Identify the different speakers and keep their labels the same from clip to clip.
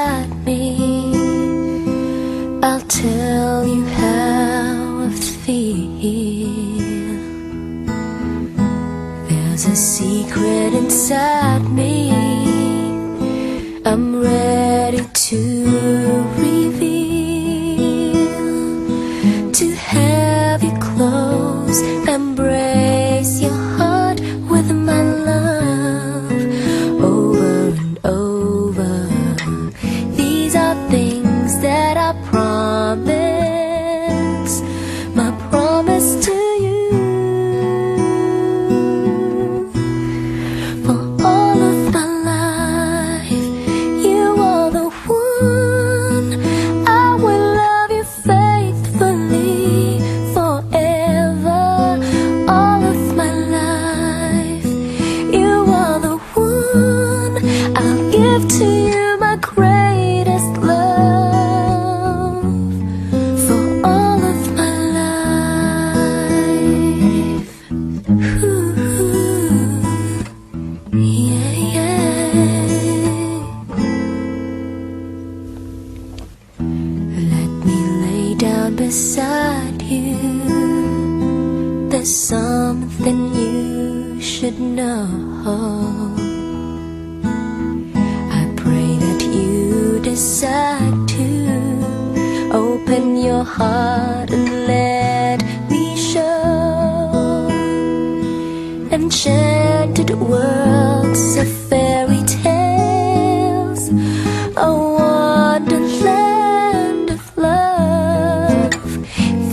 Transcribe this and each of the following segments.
Speaker 1: beside me, I'll tell you how I feel. There's a secret inside me I'm ready to reveal. To have you close, embrace your heart with my love over and over. These are things that I promise, my promise to you. For all of my life, you are the one. I will love you faithfully forever. All of my life, you are the one. I'll give to you my greatest love. For all of my life. Ooh, yeah, yeah. Let me lay down beside you. There's something you should know. I pray that you decide to open your heart and let me show enchanted worlds of fairy tales, a wonderland of love.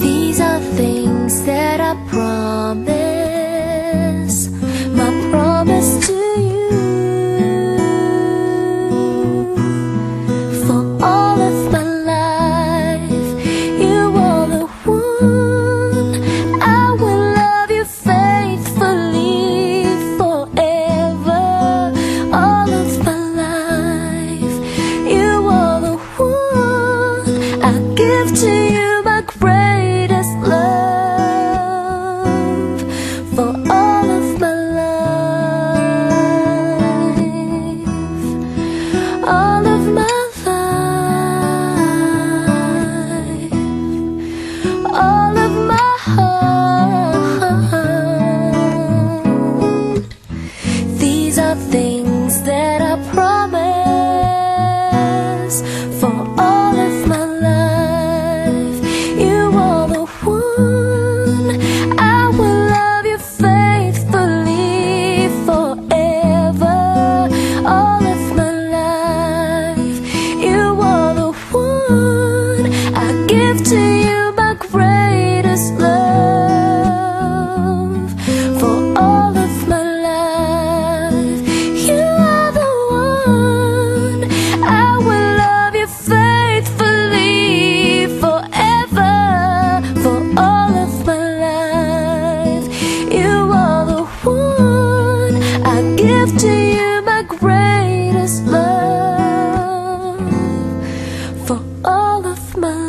Speaker 1: These are things that I promise, my promise to you. For all of my life, you are the one. I will love you faithfully forever. All of my life, you are the one. I give to you my greatest love. For all of my life, all of my life, all of my heart. These are things that I promise. For all of my life, you are the one. I will love you faithfully forever. All of my life, you are the one. I give to you my greatest love. For all of my life, you are the one. I will love you faithfully forever. For all of my life, you are the one. I give to you my greatest love. For all of my life.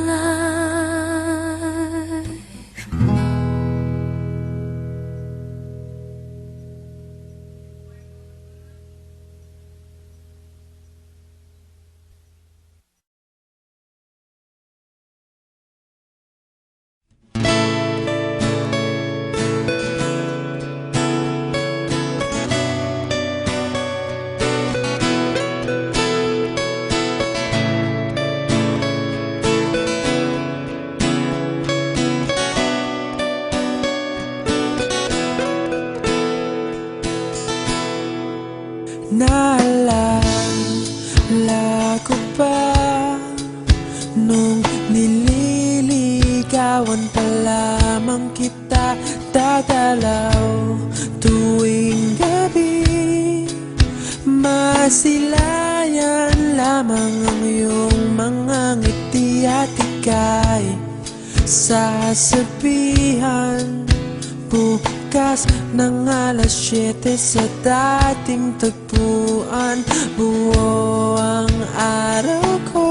Speaker 2: Naalala ko pa nung nililigawan pa lamang kita, dadalaw tuwing gabi. Masilayan lamang ang iyong mga ngiti at ika'y sasabihan bukas ng alas 7 sa dating tagpuan. Buo ang araw ko,